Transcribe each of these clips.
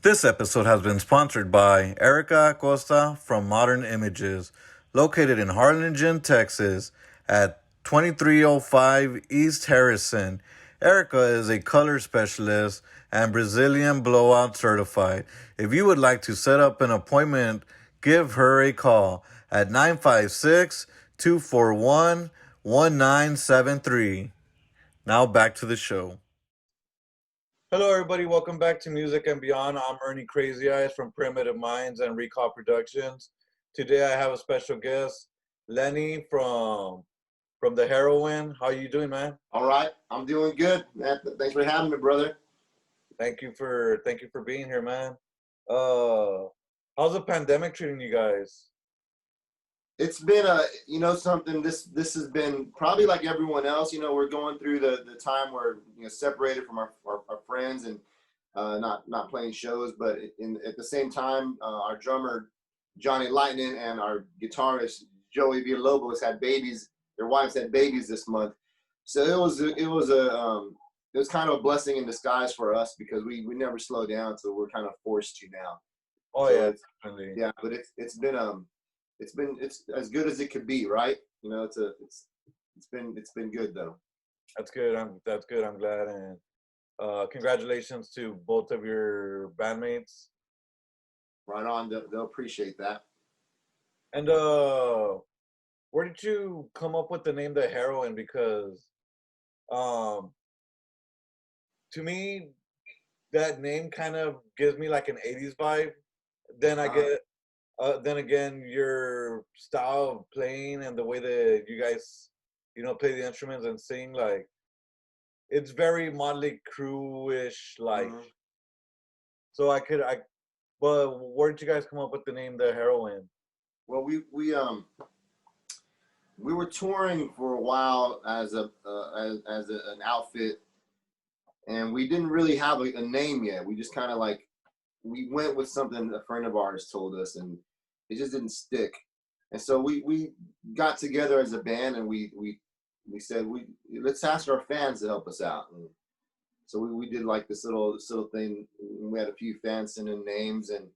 This episode has been sponsored by Erica Acosta from Modern Images, located in Harlingen, Texas, at 2305 East Harrison. Erica is a color specialist and Brazilian blowout certified. If you would like to set up an appointment, give her a call at 956 241 1973. Now back to the show. Hello, everybody. Welcome back to Music and Beyond. I'm Ernie Crazy Eyes from Primitive Minds and Recall Productions. Today, I have a special guest, Lenny from the Heroine. How you doing, man? All right, I'm doing good. Thanks for having me, brother. Thank you for being here, man. Uh, how's the pandemic treating you guys? It's been something. This has been probably like everyone else. We're going through the time where separated from our friends and not playing shows. But at the same time, our drummer Johnny Lightning and our guitarist Joey Villalobos had babies. Their wives had babies this month, so it was kind of a blessing in disguise for us because we never slow down, so we're kind of forced to now. Oh So yeah, it's definitely. yeah, but it's as good as it could be, right? It's been good though. That's good. I'm glad, and congratulations to both of your bandmates. Right on, they'll appreciate that. And where did you come up with the name the Heroine? Because um to me that name kind of gives me like an 80s vibe. Then I Uh, get then again your style of playing and the way that you guys play the instruments and sing, like it's very Motley Crue-ish, like. mhm. So I but where did you guys come up with the name the Heroine? Well, we were touring for a while as an outfit, and we didn't really have a name yet. We just kind of like we went with something a friend of ours told us, and it just didn't stick. And so we got together as a band, and we said we let's ask our fans to help us out. And so we did like this little thing. We had a few fans send in names, and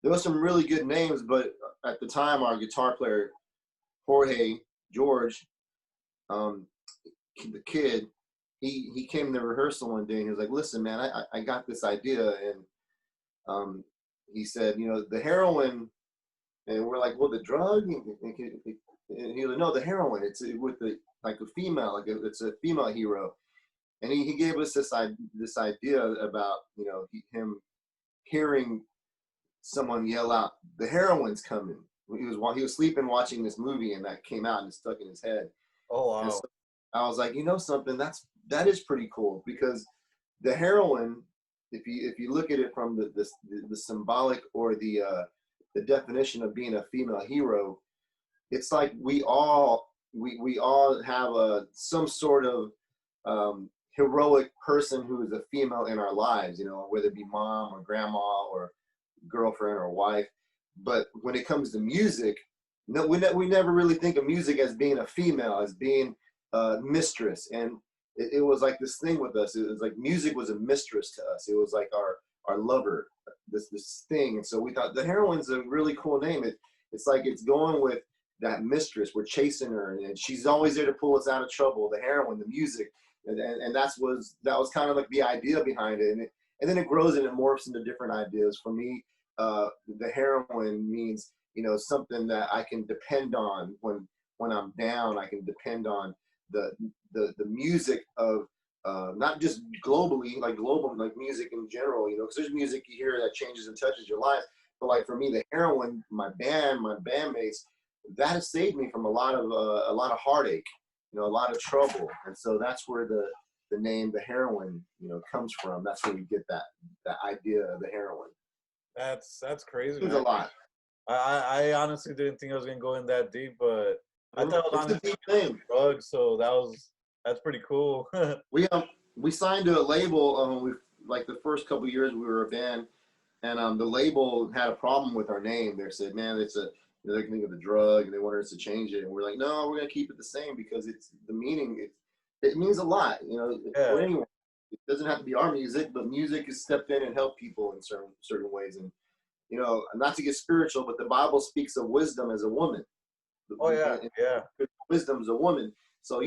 there was some really good names. But at the time, our guitar player Jorge George, um, the kid, he came to rehearsal one day and he was like, "Listen, man, I got this idea." And um, he said, the heroin. And we're like, "Well, the drug?" And he was like, "No, the heroin. It's with the like a female, it's a female hero." And he gave us this idea about him hearing someone yell out, "The heroine's coming." He was sleeping watching this movie, and that came out and stuck in his head. Oh And wow. so I was like, something, that is pretty cool because the heroine, if you look at it from the symbolic or the definition of being a female hero, it's like we all have some sort of heroic person who is a female in our lives, whether it be mom or grandma or girlfriend or wife. But when it comes to music, no, we never really think of music as being a female, as being a mistress. And it was like this thing with us. It was like music was a mistress to us. It was like our lover, this thing. And so we thought the heroine's a really cool name. It's like it's going with that mistress. We're chasing her, and she's always there to pull us out of trouble. The heroine, the music, and that was kind of like the idea behind it. And then it grows and it morphs into different ideas. For me, the heroine means something that I can depend on when I'm down. I can depend on the the music of not just globally, like global, like music in general. Because there's music you hear that changes and touches your life. But like for me, the heroine, my bandmates, that has saved me from a lot of heartache, a lot of trouble. And so that's where the name the heroine comes from. That's where we get that idea of the heroine. That's crazy, It means a man. lot. I honestly didn't think I was gonna go in that deep, but I thought it was It's a honestly deep thing. drugs, so that's pretty cool. We signed to a label. We like the first couple of years we were a band, and the label had a problem with our name. They said, "Man, they're thinking of the drug, and they wanted us to change it." And we're like, "No, we're gonna keep it the same because it's the meaning. It means a lot, for Yeah, anyone." it doesn't have to be our music, but music has stepped in and helped people in certain ways. And not to get spiritual, but the Bible speaks of wisdom as a woman. Oh yeah, yeah, Wisdom is a woman. So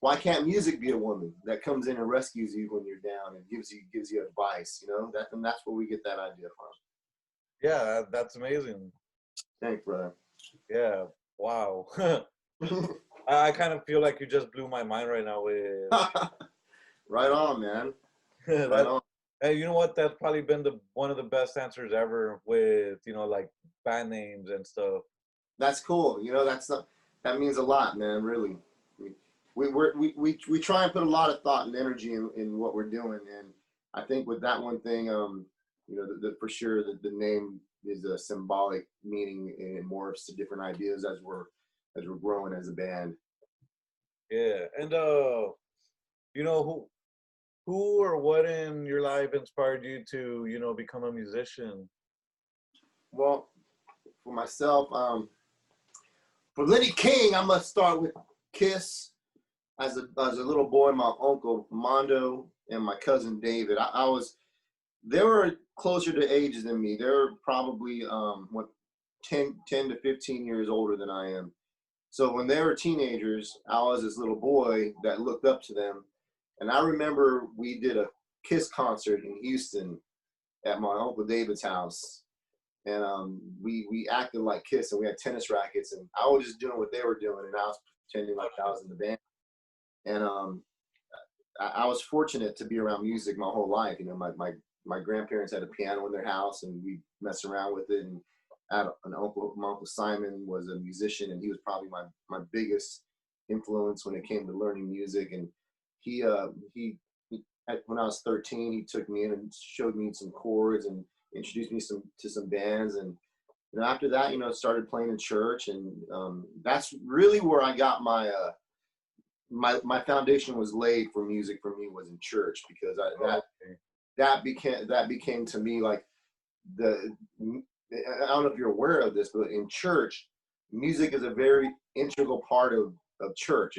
why can't music be a woman that comes in and rescues you when you're down and gives you advice? That's where we get that idea from. yeah. That's amazing. Thanks, brother. Yeah. Wow. I kind of feel like you just blew my mind right now with Right on, man. Right that. on. Hey, you know what? That's probably been the one of the best answers ever with like band names and stuff. That's cool. That means a lot, man. Really, we try and put a lot of thought and energy in what we're doing, and I think with that one thing, for sure the name is a symbolic meaning, and it morphs to different ideas as we're growing as a band. Yeah, and who or what in your life inspired you to become a musician? Well, for myself, for Lenny King, I must start with Kiss. As a little boy, my uncle Mondo and my cousin David, they were closer to ages than me. They're probably 10 to 15 years older than I am. So when they were teenagers, I was this little boy that looked up to them. And I remember we did a Kiss concert in Houston at my uncle David's house. And we acted like Kiss, and we had tennis rackets, and I was just doing what they were doing, and I was pretending like I was in the band. And I was fortunate to be around music my whole life. My grandparents had a piano in their house, and we messed around with it. And I had my uncle Simon was a musician, and he was probably my biggest influence when it came to learning music. And he when I was 13, he took me in and showed me some chords and introduced me to some bands. And after that, started playing in church, and that's really where I got my foundation was laid for music for me was in church, because that became to me like I don't know if you're aware of this, but in church, music is a very integral part of church.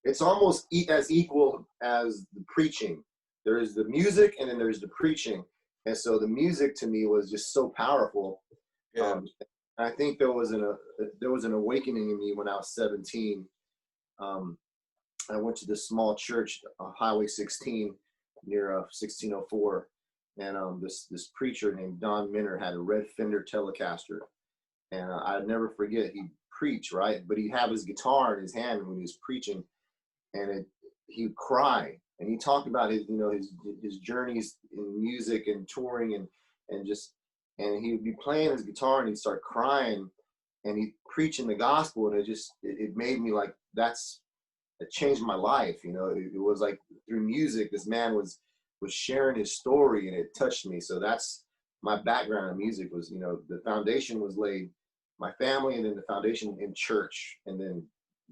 It's almost as equal as the preaching. There is the music, and then there's the preaching. And so the music to me was just so powerful. Yeah. I think there was an awakening in me when I was 17. I went to this small church, Highway 16, near 1604, and this preacher named Don Minner had a red Fender Telecaster, and I'd never forget. He'd preach, right, but he'd have his guitar in his hand when he was preaching, and he'd cry, and he talked about his journeys in music and touring, and he'd be playing his guitar, and he'd start crying, and he'd preaching the gospel, and it made me like it changed my life. It was like through music, this man was sharing his story, and it touched me. So that's my background in music. Was the foundation was laid, my family, and then the foundation in church, and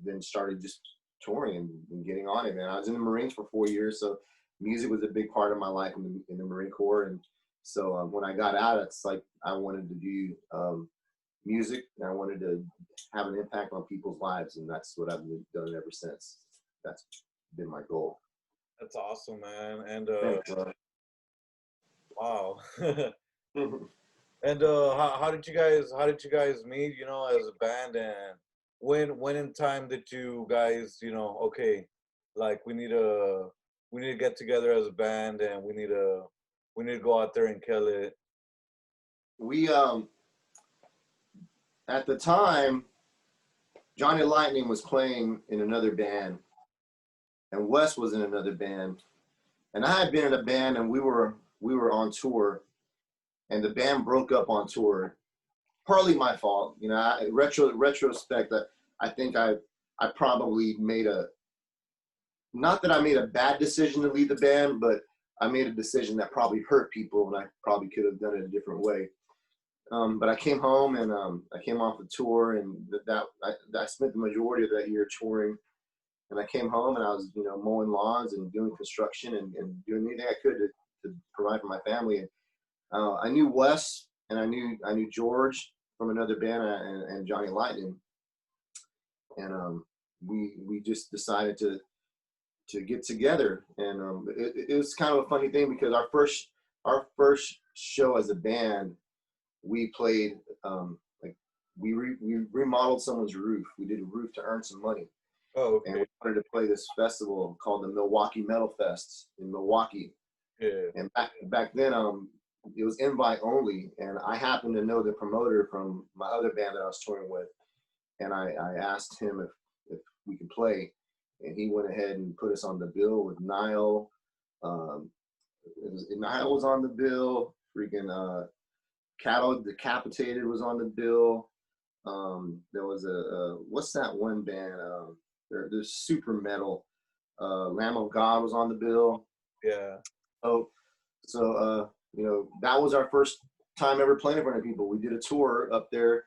then started just touring and getting on it. Man, I was in the Marines for 4 years, so music was a big part of my life in the Marine Corps. And so when I got out, it's like I wanted to do music, and I wanted to have an impact on people's lives, and that's what I've been done ever since. That's been my goal. That's awesome, man. And Thanks, wow. And how did you guys meet? As a band, and when in time did you guys okay, like we need to get together as a band, and we need to go out there and kill it. we At the time, Johnny Lightning was playing in another band, and Wes was in another band, and I had been in a band, and we were on tour, and the band broke up on tour. Partly my fault, retrospect. I think I probably made not that I made a bad decision to leave the band, but I made a decision that probably hurt people, and I probably could have done it a different way. But I came home, and I came off the tour, and I spent the majority of that year touring. And I came home, and I was mowing lawns and doing construction, and doing anything I could to provide for my family. And I knew Wes, and I knew George from another band, and Johnny Lightning, and we just decided to get together. And it was kind of a funny thing because our first show as a band, we played like we remodeled someone's roof. We did a roof to earn some money, Oh, and okay. we wanted to play this festival called the Milwaukee Metal Fest in Milwaukee. Yeah. And back then, it was invite only, and I happened to know the promoter from my other band that I was touring with, and I asked him if we could play, and he went ahead and put us on the bill with Nile. Um, Nile was on the bill. Freaking Cattle Decapitated was on the bill. There was a what's that one band? There's super metal. Lamb of God was on the bill. Yeah. Oh, so that was our first time ever playing in front of people. We did a tour up there,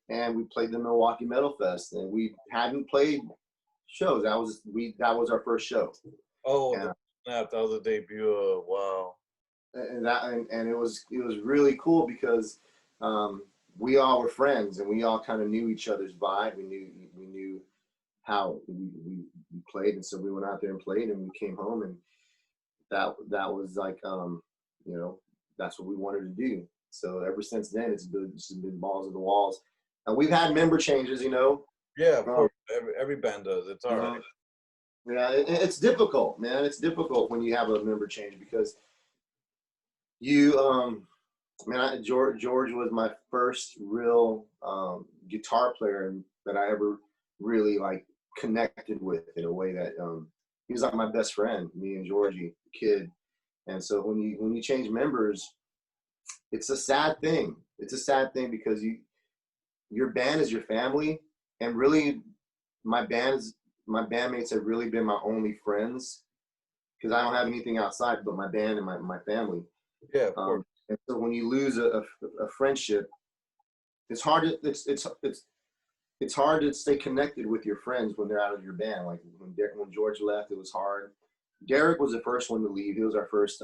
and we played the Milwaukee Metal Fest, and we hadn't played shows. That was our first show, Oh, and snap! That was the debut. Wow. and it was really cool because we all were friends, and we all kind of knew each other's vibe. We knew how we played, and so we went out there and played, and we came home, and that was like that's what we wanted to do. So ever since then, it's been balls to the walls. And we've had member changes, Yeah, of um, course. Every band does. It's all right. uh, yeah, it's difficult, man. It's difficult when you have a member change because you man, George was my first real guitar player that I ever really like connected with in a way that he was like my best friend, me and Georgie, the kid. And so when you change members, it's a sad thing. It's a sad thing because your band is your family, and really my bandmates have really been my only friends because I don't have anything outside but my band and my family. Yeah, of course. And so when you lose a friendship, it's hard to it's hard to stay connected with your friends when they're out of your band. Like when George left, it was hard. Derek was the first one to leave. He was our first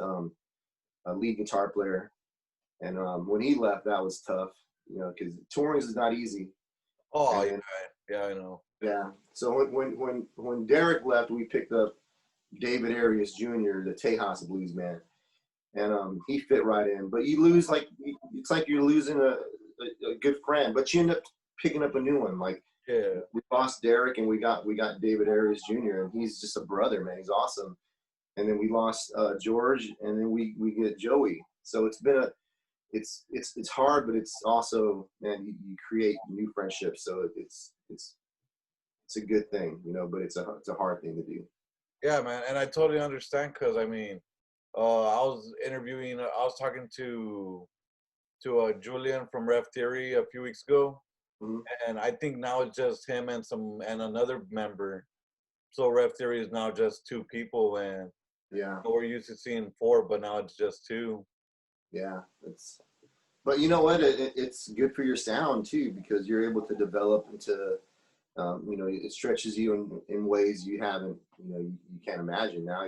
lead guitar player, and when he left, that was tough. Because touring is not easy. Oh, And yeah, then yeah, I know. yeah, so when Derek left, we picked up David Arias Jr., the Tejas blues man, and he fit right in. But you lose it's like you're losing a good friend, but you end up picking up a new one. Like Yeah, we lost Derek, and we got David Arias Jr., and he's just a brother, man. He's awesome. And then we lost George, and then we get Joey. So it's hard, but it's also, man, you create new friendships. So it's a good thing, but it's a hard thing to do. yeah, man, and I totally understand because I mean, I was interviewing, I was talking to Julian from Ref Theory a few weeks ago, Mm-hmm. and I think now it's just him and another member. So Ref Theory is now just two people, and Yeah, we're used to seeing four, but now it's just two. yeah. But you know what? It's good for your sound too because you're able to develop into, it stretches you in ways you haven't, you can't imagine. Now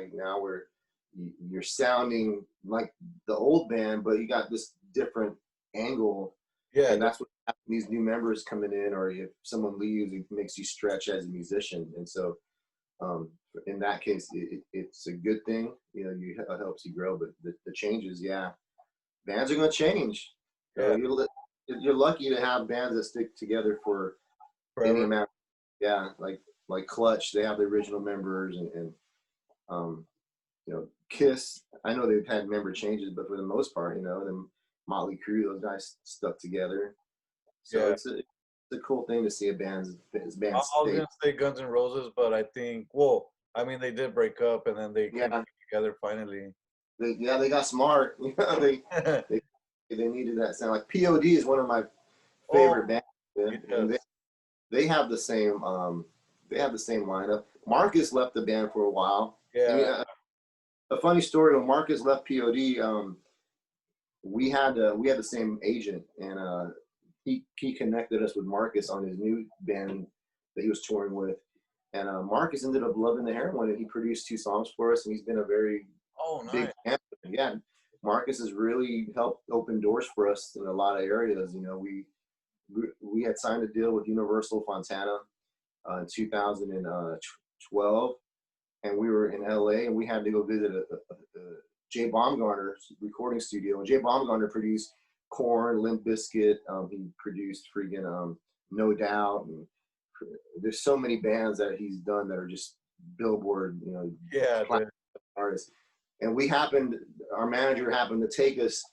you're sounding like the old band, but you got this different angle, Yeah, and that's what these new members coming in, or if someone leaves, it makes you stretch as a musician, and so um, in that case, it's a good thing. It helps you grow, but the changes, yeah, bands are going to change. yeah, You're lucky to have bands that stick together for any forever. amount. Yeah, like Clutch, they have the original members, and um, Kiss. I know they've had member changes, but for the most part, them Motley Crue, those guys stuck together. So Yeah, it's a cool thing to see a band I was stay. gonna say Guns N' Roses, but I think, well, I mean, they did break up and then they came Yeah, back together finally. they got smart. They they needed that sound. Like POD is one of my Oh, favorite bands, and they yes, they have the same lineup. Marcus left the band for a while. And yeah, a funny story: when Marcus left POD, we had the same agent, and he connected us with Marcus on his new band that he was touring with. And Marcus ended up loving the Heroine, and he produced 2 songs for us, and he's been a very oh, big nice, fan. Yeah, Marcus has really helped open doors for us in a lot of areas. We had signed a deal with Universal Fontana in 2012, and we were in LA, and we had to go visit a Jay Baumgartner's recording studio. And Jay Baumgartner produced Korn, Limp Bizkit. He produced freaking No Doubt, and there's so many bands that he's done that are just Billboard, Yeah, platinum artists. And our manager happened to take us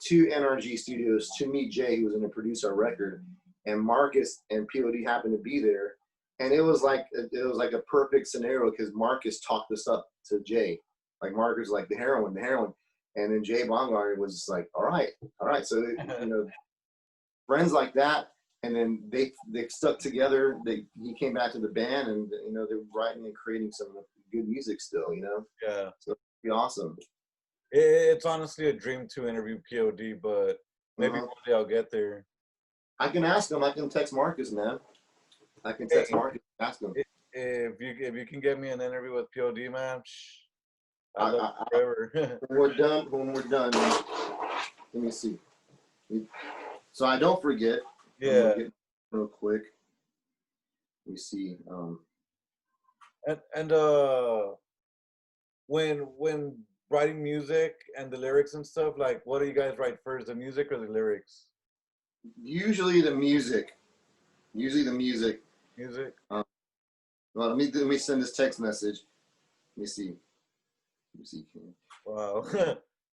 to NRG Studios to meet Jay, who was going to produce our record, and Marcus and POD happened to be there, and it was like a perfect scenario because Marcus talked us up to Jay. Like Marcus was like the heroine, and then Jay Baumgartner was just like, all right. So friends like that, and then they stuck together. He came back to the band, and they're writing and creating some good music still. yeah. So it'd be awesome. It's honestly a dream to interview POD, but maybe Uh-huh. one day I'll get there. I can ask him. I can text Marcus, man. I can Hey, text Marcus and ask him. if you can get me an interview with POD, man, I, I'd love I, it forever. when we're done, let me see. So I don't forget. I'm gonna Yeah, get real quick. Let me see. and when writing music and the lyrics and stuff, like, what do you guys write first, the music or the lyrics? Usually the music. Usually the music. Music. Um, well, let me send this text message. Let me see. Let me see. Wow,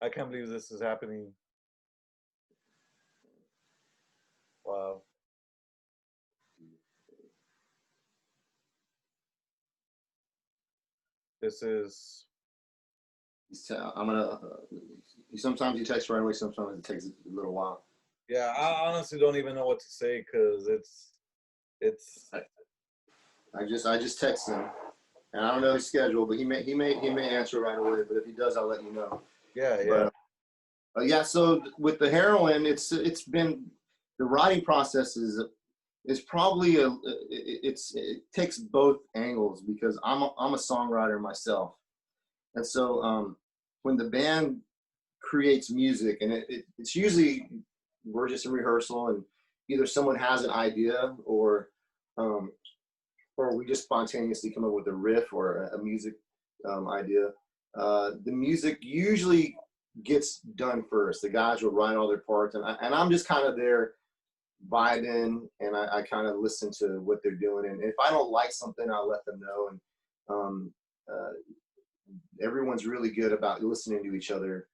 I can't believe this is happening. Wow. This is I'm gonna. Sometimes he texts right away. Sometimes it takes a little while. yeah. I honestly don't even know what to say because it's I just text him, and I don't know his schedule, but he may answer right away. But if he does, I'll let you know. yeah, yeah, But yeah, so with the heroine, it's been the writing process is probably it takes both angles because I'm a songwriter myself, and so when the band creates music, and it's usually we're just in rehearsal, and either someone has an idea um, or we just spontaneously come up with a riff or a music idea. The music usually gets done first. The guys will write all their parts, and I'm just kind of there vibing, and I kind of listen to what they're doing. And if I don't like something, I'll let them know. And um, uh, everyone's really good about listening to each other.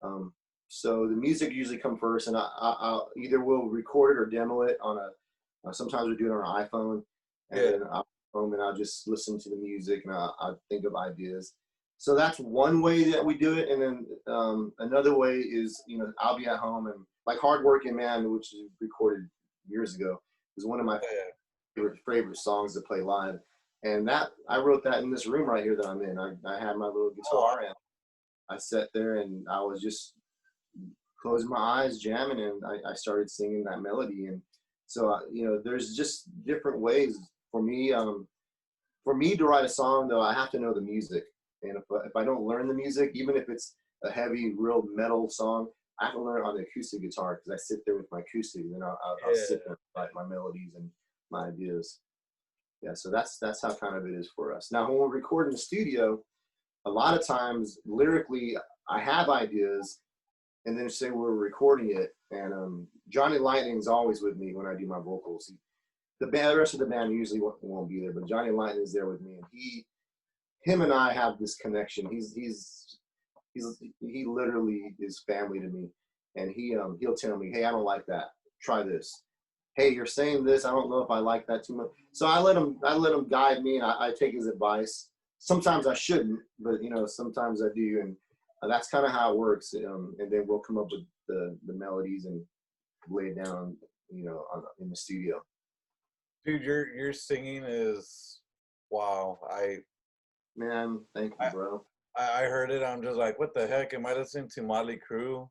Um, so the music usually come first, and I'll either we'll record it or demo it on sometimes we do it on an iPhone, and yeah. then I'll home and I'll just listen to the music and I'll think of ideas. So that's one way that we do it, and then another way is I'll be at home and like Hard Working Man, which is recorded years ago, is one of my Yeah. favorite songs to play live, and that I wrote that in this room right here that I'm in. I had my little Oh, guitar and I sat there and I was just closing my eyes, jamming, and I started singing that melody. And so, there's just different ways for me. For me to write a song, though, I have to know the music. And if I don't learn the music, even if it's a heavy, real metal song, I have to learn it on the acoustic guitar because I sit there with my acoustic, and then I'll sit yeah. there and write my melodies and my ideas. Yeah, so that's how kind of it is for us. Now, when we're recording in the studio, a lot of times lyrically, I have ideas, and then say we're recording it, and Johnny Lightning's always with me when I do my vocals. The rest of the band usually won't be there, but Johnny Lightning is there with me, and him and I have this connection. He literally is family to me, and he'll tell me, hey, I don't like that. Try this. Hey, you're saying this. I don't know if I like that too much. So I let him guide me, and I take his advice. Sometimes I shouldn't, but sometimes I do, and that's kind of how it works. And then we'll come up with the melodies and lay it down, in the studio. Dude, your singing is wow. Man, thank you, I bro. I heard it. I'm just like, what the heck? Am I listening to Motley Crue?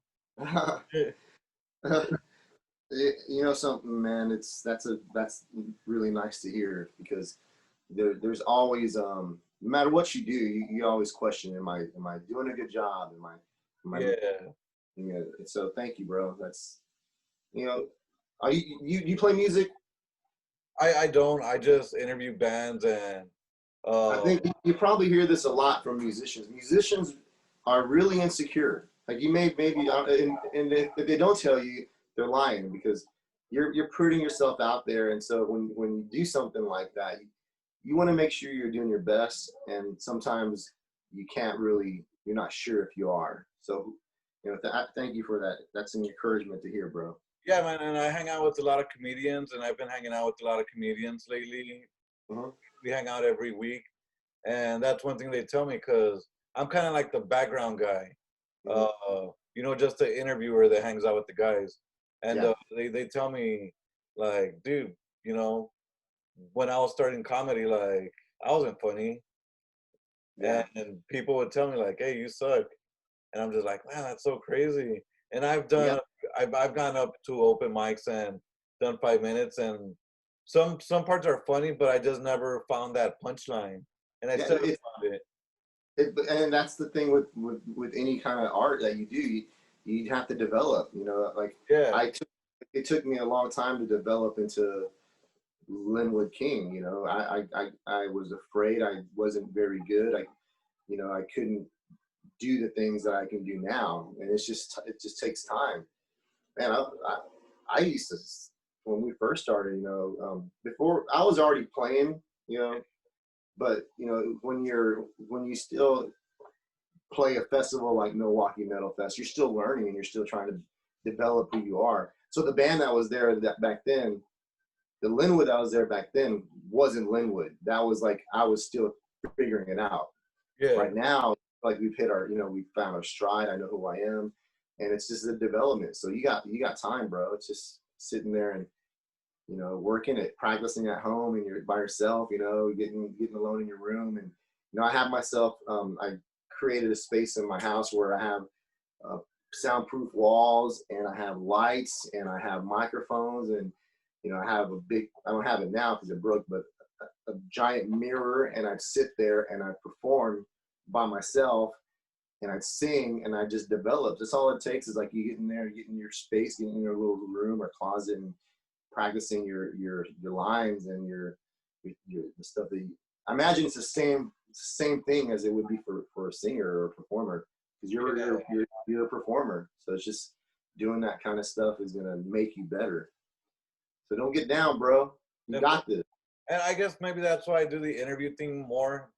Something, man. That's really nice to hear because there's always no matter what you do, you always question, am I doing a good job? Am I Yeah. so thank you, bro. That's you know, are you play music? I don't. I just interview bands and I Uh, think you probably hear this a lot from musicians. Musicians are really insecure. Like you may maybe, and if they don't tell you, they're lying because you're putting yourself out there. And so when you do something like that, you want to make sure you're doing your best. And sometimes you can't really, you're not sure if you are. So, thank you for that. That's an encouragement to hear, bro. yeah, man, and I hang out with a lot of comedians, and I've been hanging out with a lot of comedians lately. Uh-huh. We hang out every week, and that's one thing they tell me because I'm kind of like the background guy, Hmm. just the interviewer that hangs out with the guys, and Yeah. they tell me like, dude, you know, when I was starting comedy, like I wasn't funny, Yeah. and people would tell me like, hey, you suck, and I'm just like, man, that's so crazy. And Yeah. I've gone up to open mics and done 5 minutes, and some parts are funny, but I just never found that punchline, and I Yeah. still haven't found it. And that's the thing with any kind of art that you do, you have to develop. Like Yeah, I took it took me a long time to develop into Linwood King. I was afraid I wasn't very good. I couldn't do the things that I can do now, and it just takes time. Man, I used to, when we first started, before I was already playing, but when you still play a festival like Milwaukee Metal Fest, you're still learning and you're still trying to develop who you are. So the band that was there back then, the Linwood that was there back then wasn't Linwood. That was like I was still figuring it out. yeah, Right now, like we've hit our, we found our stride. I know who I am, and it's just a development. So you got time, bro. It's just sitting there and working it, practicing at home, and you're by yourself. Getting alone in your room, and I have myself. I created a space in my house where I have uh, soundproof walls, and I have lights, and I have microphones, and I have a big. I don't have it now because it broke, but a giant mirror, and I'd sit there and I'd perform by myself, and I'd sing, and I just developed. That's all it takes is like you get in there, get in your space, get in your little room or closet, and practicing your lines and your the stuff that I imagine it's the same thing as it would be for a singer or a performer because yeah. you're a performer, so it's just doing that kind of stuff is gonna make you better. So don't get down, bro. You Definitely. got this. And I guess maybe that's why I do the interview thing more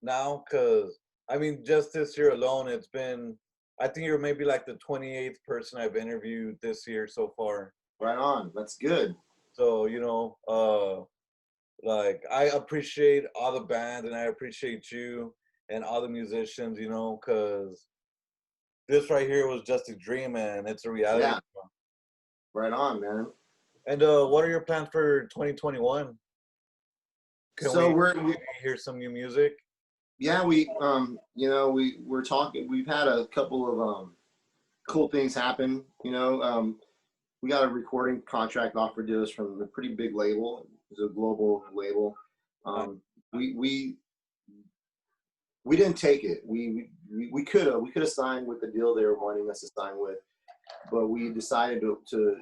now, because I mean, just this year alone, it's been. I think you're maybe like the 28th person I've interviewed this year so far. Right on. That's good. So like I appreciate all the band and I appreciate you and all the musicians, because this right here was just a dream and it's a reality. Yeah. Right on, man. And what are your plans for 2021? Can So we we maybe hear some new music? yeah, we're talking. We've had a couple of cool things happen. We got a recording contract offered to us from a pretty big label. It's a global label. Uh, Um, we didn't take it. We could have signed with the deal they were wanting us to sign with, but we decided to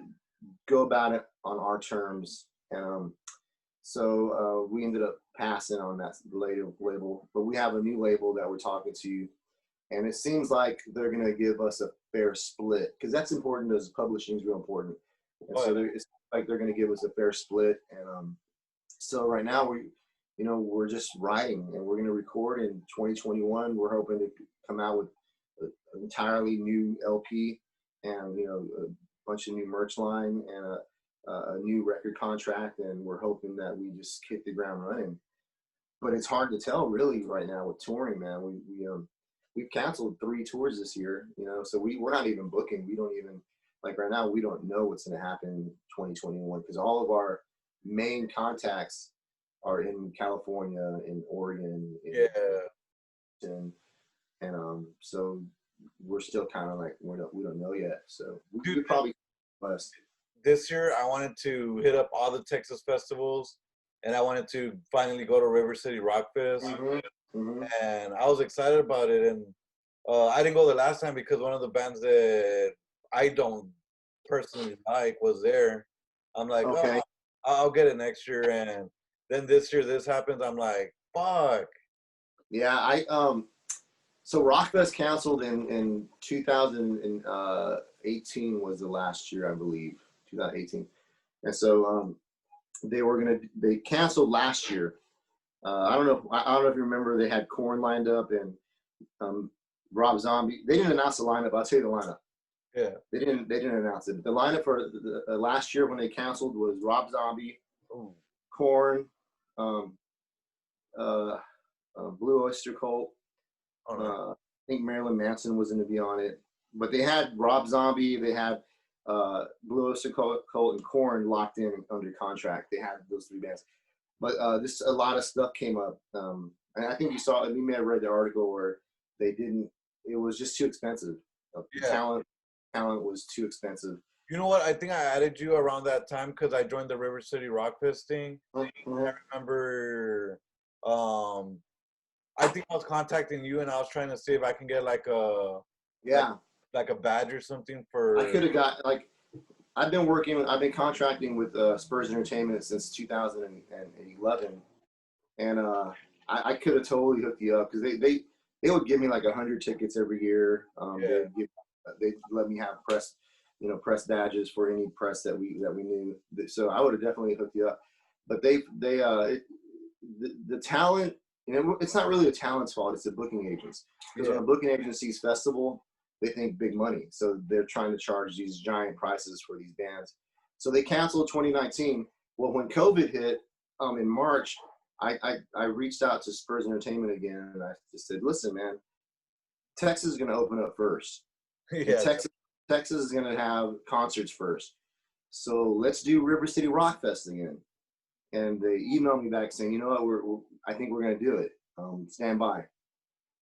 go about it on our terms. And so we ended up passing on that label. But we have a new label that we're talking to, and it seems like they're going to give us a fair split because that's important. As publishing is real important, and oh, so yeah. it's like they're going to give us a fair split. And so right now we're just writing, and we're going to record in 2021. We're hoping to come out with an entirely new LP, and a bunch of new merch line and a new record contract, and we're hoping that we just hit the ground running. But it's hard to tell really right now with touring, man. We've canceled 3 tours this year, so we're not even booking. We don't even like right now. We don't know what's going to happen in 2021 because all of our main contacts are in California, in Oregon, Yeah. and so we're still kind of like we don't know yet. So Dude, we probably must. this year I wanted to hit up all the Texas festivals and I wanted to finally go to River City Rock Fest. Mm-hmm. Mm-hmm. And I was excited about it. And I didn't go the last time because one of the bands that I don't personally like was there. I'm like, oh, Okay. I'll get it next year. And then this year, this happens. I'm like, Fuck. Yeah, so Rockfest canceled in 2018 was the last year, I believe, 2018. And so they canceled last year. I don't know if you remember, they had Korn lined up and um, Rob Zombie. They didn't announce the lineup. I'll tell you the lineup. Yeah. They didn't announce it. The lineup for the last year when they canceled was Rob Zombie, Ooh. Korn, um, uh, Blue Oyster Cult. Oh no. I think Marilyn Manson was going to be on it, but they had Rob Zombie, they had Blue Oyster Cult, and Korn locked in under contract. They had those three bands, but this a lot of stuff came up, and I think you may have read the article where they didn't. It was just too expensive. The Yeah. talent was too expensive. You know what? I think I added you around that time because I joined the River City Rock Fest thing. Mm-hmm. I remember, um, I think I was contacting you and I was trying to see if I can get like Yeah, like a badge or something I for. could have got like I've been contracting with Spurs Entertainment since 2011, and I could have totally hooked you up because they would give me like 100 tickets every year. Yeah. They'd let me have press badges for any press that we knew. So I would have definitely hooked you up. But the talent, it's not really the talent's fault. It's the booking agents, because when a booking agency's festival, they think big money, so they're trying to charge these giant prices for these bands. So they canceled 2019. Well, when COVID hit in March, I reached out to Spurs Entertainment again, and I just said, "Listen, man, Texas is going to open up first, and Yeah. Texas is going to have concerts first. So let's do River City Rock Fest again." And they emailed me back saying, "You know what? I think we're going to do it. Stand by."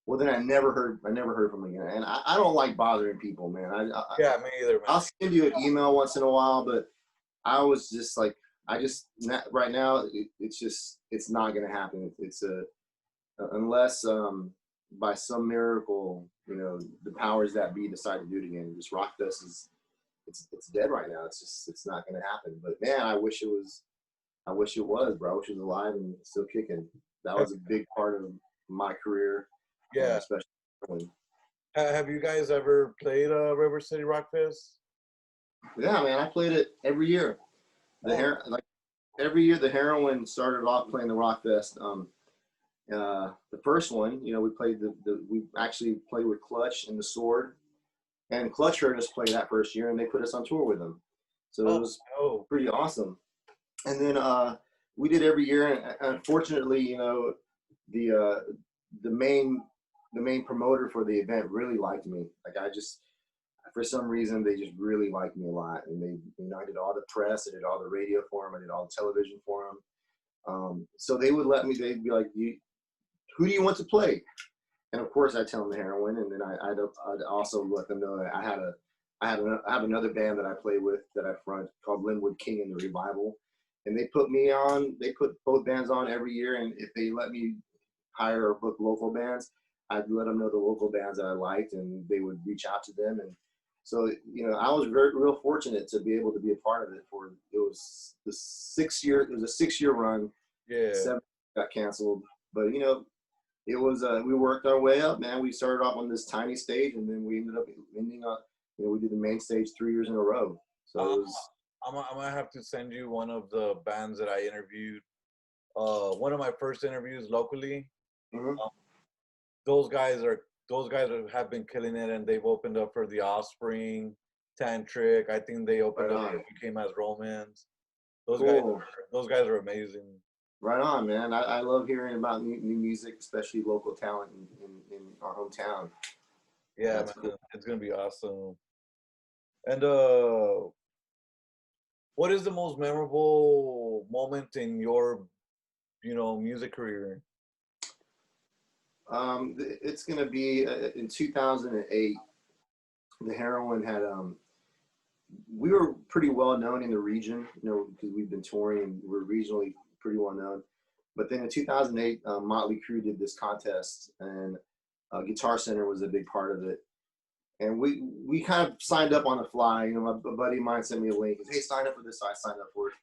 Well, then I never heard from them again, and I don't like bothering people, man. Yeah, me either, man. I'll send you an email once in a while, but I was just like, right now, it's not going to happen. It's unless by some miracle, the powers that be decide to do it again. This Rockfest it's dead right now. It's not going to happen. But man, I wish it was, bro. I wish it was alive and still kicking. That was a big part of my career, Yeah. especially when, Have you guys ever played River City Rock Fest? yeah, man. I played it every year. Oh, Like every year, the Heroine started off playing the Rockfest. The first one, we played we actually played with Clutch and the Sword, and Clutch heard us play that first year, and they put us on tour with them. So it oh, was oh. pretty awesome. And then we did every year, and unfortunately, the uh, the main the main promoter for the event really liked me. Like for some reason, they just really liked me a lot, and I did all the press, I did all the radio for them, I did all the television for them. So they would let me. They'd be like, "Who do you want to play?" And of course, I tell them the Heroine, and then I'd also let them know that I have another band that I play with that I front called Linwood King and the Revival, and they put me on. They put both bands on every year, and if they let me hire or book local bands, I'd let them know the local bands that I liked, and they would reach out to them. And so I was real fortunate to be able to be a part of it. It was the 6 year. It was a 6 year run. Yeah. 7 got canceled, but it was we worked our way up, man. We started off on this tiny stage, and then we ending up we did the main stage 3 years in a row. So it Um, was I'm gonna have to send you one of the bands that I interviewed. One of my first interviews locally. mhm. Um, have been killing it, and they've opened up for the Offspring, Tantric. I think they opened Right up on. for Became as Romance. Those guys, Cool. those guys are amazing. Right on, man. I love hearing about new music, especially local talent in our hometown. Yeah, That's man, cool. it's gonna be awesome. And what is the most memorable moment in your, music career? It's gonna be in 2008. The Heroine had we were pretty well known in the region, because we've been touring and we're regionally pretty well known. But then in 2008, Motley Crue did this contest, and Guitar Center was a big part of it. And we kind of signed up on the fly. A buddy of mine sent me a link. He said, "Hey, sign up for this." So I signed up for it.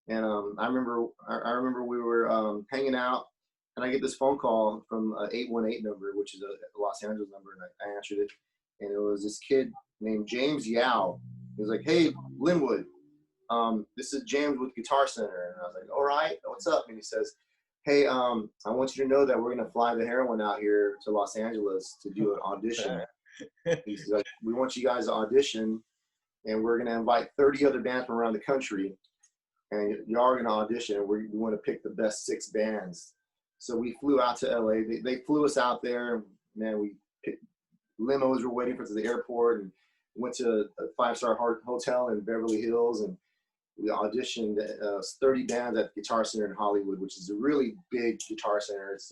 And I remember we were hanging out. and I get this phone call from an 818 number, which is a Los Angeles number, and I answered it, and it was this kid named James Yao. He was like, "Hey, Linwood, this is James with Guitar Center," and I was like, "All right, what's up?" And he says, "Hey, I want you to know that we're gonna fly the Heroine out here to Los Angeles to do an audition." He's like, "We want you guys to audition, and we're gonna invite 30 other bands from around the country, and y'all are gonna audition. And we want to pick the best 6 bands." So we flew out to LA. They flew us out there. Man, we picked, limos were waiting for us at the airport, and went to a 5-star hotel in Beverly Hills, and we auditioned 30 bands at the Guitar Center in Hollywood, which is a really big guitar center. It's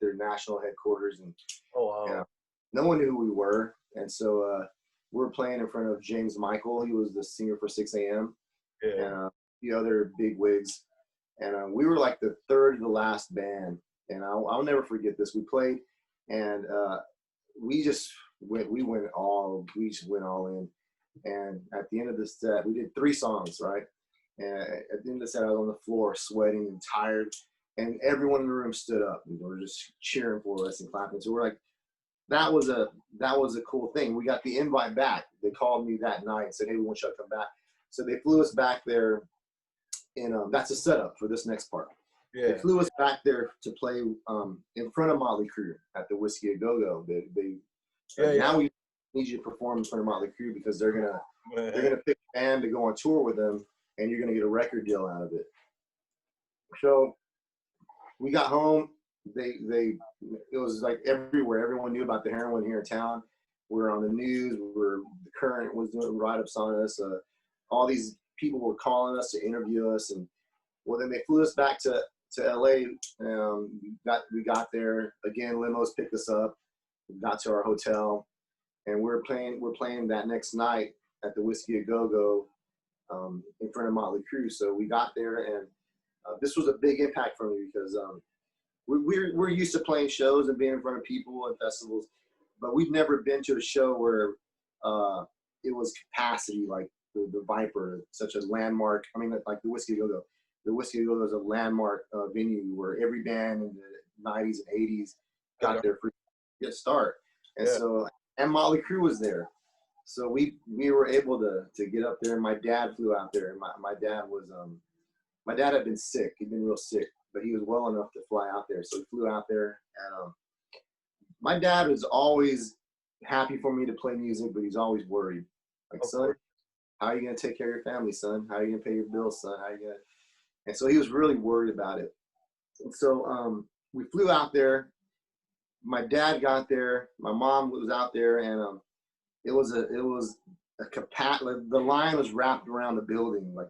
their national headquarters, and Oh wow. you know, no one knew who we were. And so we were playing in front of James Michael. He was the singer for 6 a.m. Yeah. and the other big wigs. And we were like the third to the last band. And I'll never forget this. We played, and we just went all in. And at the end of the set, we did 3 songs, right? And at the end of the set, I was on the floor sweating and tired, and everyone in the room stood up and were just cheering for us and clapping. So we're like, that was a cool thing. We got the invite back. They called me that night and said, "Hey, we want you to come back." So they flew us back there, and that's a setup for this next part. Yeah. They flew us back there to play in front of Motley Crue at the Whiskey A Go Go. Now we need you to perform in front of Motley Crue because they're gonna pick a band to go on tour with them, and you're gonna get a record deal out of it. So we got home. It was like everywhere. Everyone knew about the Heroine here in town. We were on the news. The Current was doing write-ups on us. All these people were calling us to interview us, and well, then they flew us back to LA. We got there again. Limos picked us up. We got to our hotel, and we're playing that next night at the Whiskey A Go Go in front of Motley Crue. So we got there, and this was a big impact for me because we're used to playing shows and being in front of people and festivals, but we've never been to a show where it was capacity like the Viper, such as landmark. I mean, like the Whiskey Go Go. The Whiskey Go Go is a landmark venue where every band in the 90s and 80s got their free start. And so, and Motley Crue was there. So we were able to get up there, and my dad flew out there. And my dad had been sick. He'd been real sick, but he was well enough to fly out there. So he flew out there, and my dad was always happy for me to play music, but he's always worried. Like, son, how are you going to take care of your family, son? How are you going to pay your bills, son? How are you going to? And so he was really worried about it. And so we flew out there. My dad got there. My mom was out there, and it was a the line was wrapped around the building, like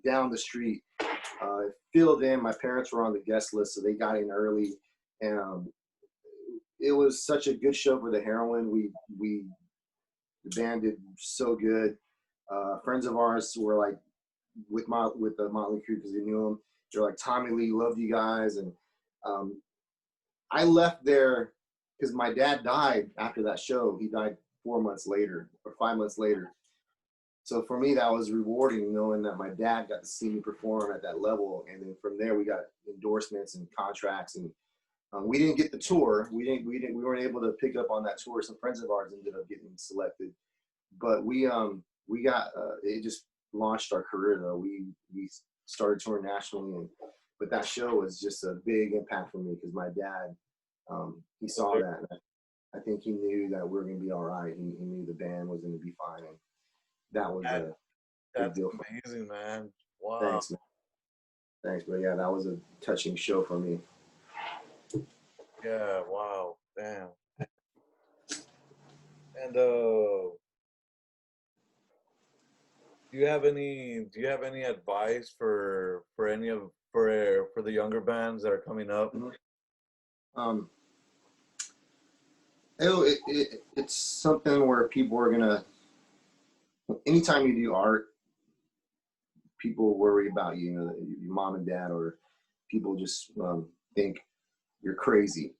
down the street. It filled in. My parents were on the guest list, so they got in early, and it was such a good show for the Heroine. The band did so good. Friends of ours were like with the Motley Crue because they knew them. They're like, "Tommy Lee loved you guys," and I left there because my dad died after that show. He died 4 months later or 5 months later. So for me, that was rewarding knowing that my dad got to see me perform at that level. And then from there, we got endorsements and contracts, and we didn't get the tour. We weren't able to pick up on that tour. Some friends of ours ended up getting selected, but we got it just launched our career though. We started touring nationally, but that show was just a big impact for me because my dad, he saw that. And I think he knew that we were going to be all right. He knew the band was going to be fine. And that was a big deal. Amazing, man. Wow. Thanks, man. Thanks, but yeah, that was a touching show for me. Yeah, wow. Damn. And do you have any advice for the younger bands that are coming up? Mm-hmm. It's something where people are gonna. Anytime you do art, people worry about you. You know, your mom and dad, or people just think you're crazy.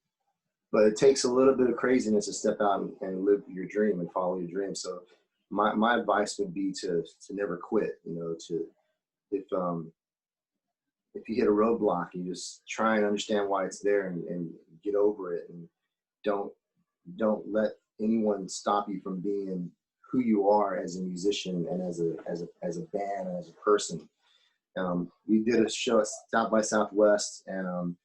But it takes a little bit of craziness to step out and live your dream and follow your dream. So my advice would be to never quit. You know, if you hit a roadblock, you just try and understand why it's there and get over it, and don't don't let anyone stop you from being who you are as a musician and as a band and as a person. We did a show at South by Southwest, and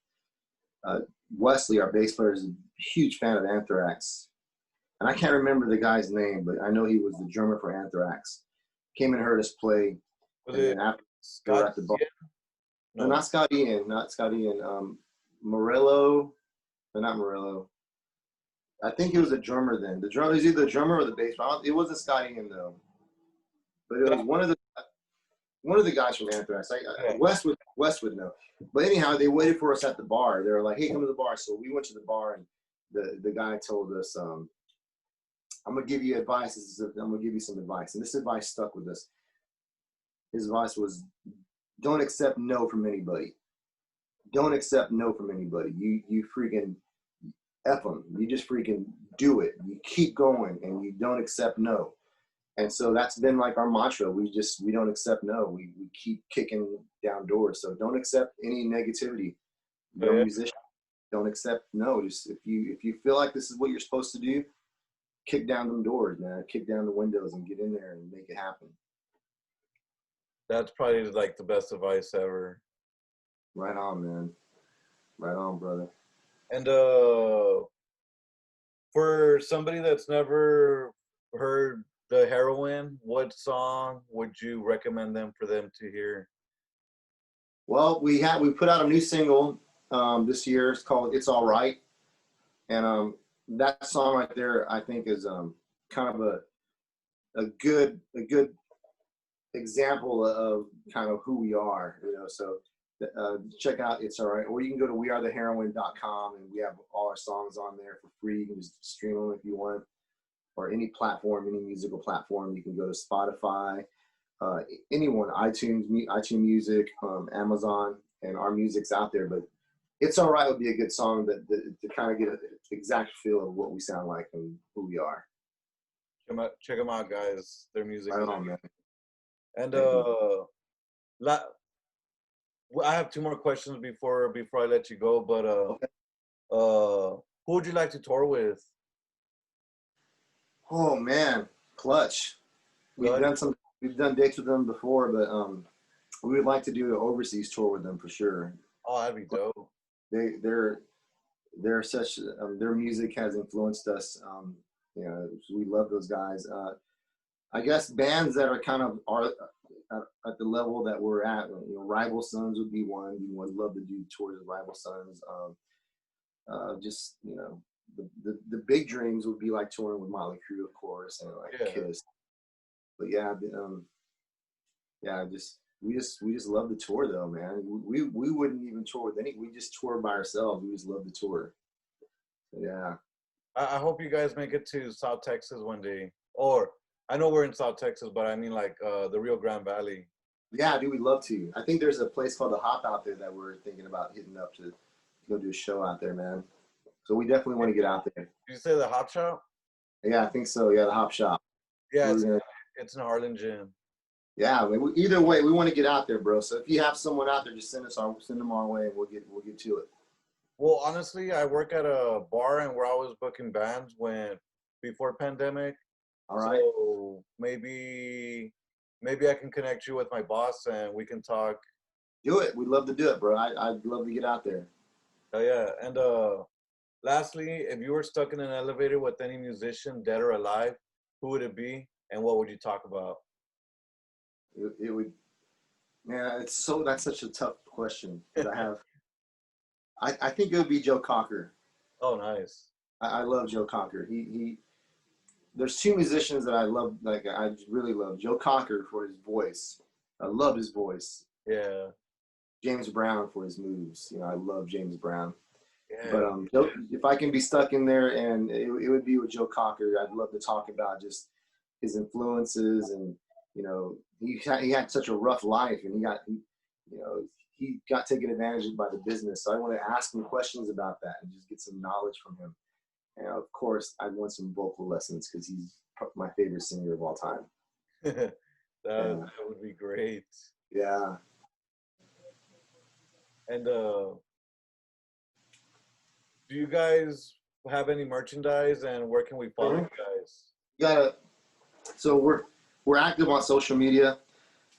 uh, Wesley, our bass player, is a huge fan of Anthrax, and I can't remember the guy's name, but I know he was the drummer for Anthrax. Came and heard us play, Was and it then after we were Scott? at the bar. Yeah. No, No. not Scott Ian, not Scott Ian. Murillo, no, not Murillo. I think he was a drummer then. The drum is either the drummer or the bass. It wasn't Scott Ian though, but it was one of the guys from Anthrax. Yeah. West would know. But anyhow, they waited for us at the bar. They were like, "Hey, come to the bar." So we went to the bar, and the guy told us, "I'm gonna give you advice. I'm gonna give you some advice." And this advice stuck with us. His advice was, "Don't accept no from anybody. Don't accept no from anybody. You freaking F them. You just freaking do it. You keep going, and you don't accept no." And so that's been like our mantra. We don't accept no. We keep kicking down doors. So don't accept any negativity. Oh, You're a yeah. musician. Don't accept no. Just if you feel like this is what you're supposed to do, kick down them doors, man. Kick down the windows and get in there and make it happen. That's probably like the best advice ever. Right on, man. Right on, brother. And for somebody that's never heard the Heroine, what song would you recommend them for them to hear? Well, we put out a new single this year. It's called "It's All Right," and that song right there, I think, is kind of a good example of kind of who we are, So check out "It's All Right," or you can go to wearetheheroine.com, and we have all our songs on there for free. You can just stream them if you want, or any platform, any musical platform. You can go to Spotify, anyone, iTunes Music, Amazon, and our music's out there. But "It's All Right" would be a good song to kind of get an exact feel of what we sound like and who we are. Check them out, guys. Their music Right is. on, man. And Thank you. la- I have two more questions before I let you go. But Okay. who would you like to tour with? Oh man, Clutch. We've Good. done some. We've done dates with them before, but we would like to do an overseas tour with them for sure. Oh, that'd be dope. They're such. Their music has influenced us. We love those guys. I guess bands that are kind of are at the level that we're at. Rival Sons would be one. We would love to do tours of Rival Sons. Just the big dreams would be like touring with Motley Crue, of course, and like Yeah. Kiss. But yeah, yeah, we just love the tour though, man. We wouldn't even tour with any. We just tour by ourselves. We just love the tour. So, yeah. I hope you guys make it to South Texas one day. Or I know we're in South Texas, but I mean like the Rio Grande Valley. Yeah, dude, we'd love to. I think there's a place called the Hop out there that we're thinking about hitting up to go do a show out there, man. So we definitely want to get out there. Did you say the Hop Shop? Yeah, I think so. Yeah, the Hop Shop. Yeah, We're gonna. it's in Harlingen. Yeah, I mean, either way, we want to get out there, bro. So if you have someone out there, just send them our way, and we'll get to it. Well, honestly, I work at a bar and we're always booking bands when before pandemic. All right, So maybe I can connect you with my boss and we can talk. do it. We'd love to do it, bro. I'd love to get out there. Oh yeah. And lastly, if you were stuck in an elevator with any musician, dead or alive, who would it be and what would you talk about? It would. Yeah, that's such a tough question because I think it would be Joe Cocker. Oh, nice. I love Joe Cocker. He there's two musicians that I love, like I really love Joe Cocker for his voice. I love his voice. Yeah. James Brown for his moves. I love James Brown. Yeah. But if I can be stuck in there, and it would be with Joe Cocker. I'd love to talk about just his influences, and he had such a rough life, and he got taken advantage of by the business. So I want to ask him questions about that and just get some knowledge from him. And of course, I want some vocal lessons because he's my favorite singer of all time. that Yeah. that would be great. Yeah. And do you guys have any merchandise, and where can we follow you Mhm. guys? You gotta. So we're active on social media.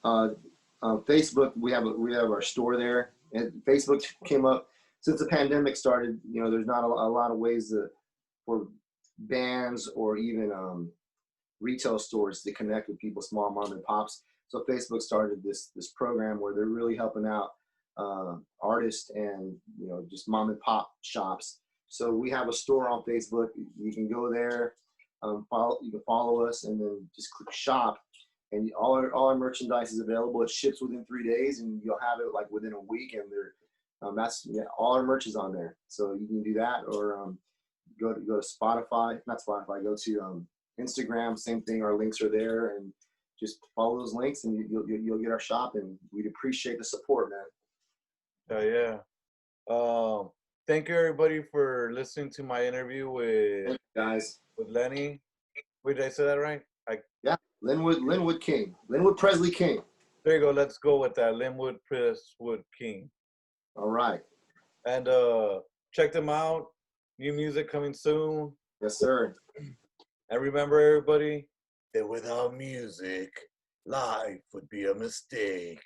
Uh, Facebook, we have our store there, and Facebook came up since the pandemic started. You know, there's not a lot of ways for bands or even retail stores to connect with people, small mom and pops. So Facebook started this program where they're really helping out artists and just mom and pop shops. So we have a store on Facebook. You can go there, you can follow us, and then just click shop, and all our merchandise is available. It ships within 3 days, and you'll have it like within a week. And that's all our merch is on there. So you can do that, or go to Spotify, not Spotify. Go to Instagram, same thing. Our links are there, and just follow those links, and you'll get our shop. And we'd appreciate the support, man. Yeah. Thank you everybody for listening to my interview Thank you, guys. with Lenny. Wait, did I say that right? Yeah, Linwood King, Linwood Presley King. There you go. Let's go with that. Linwood Presswood King. All right. And check them out. New music coming soon. Yes, sir. And remember, everybody, that without music, life would be a mistake.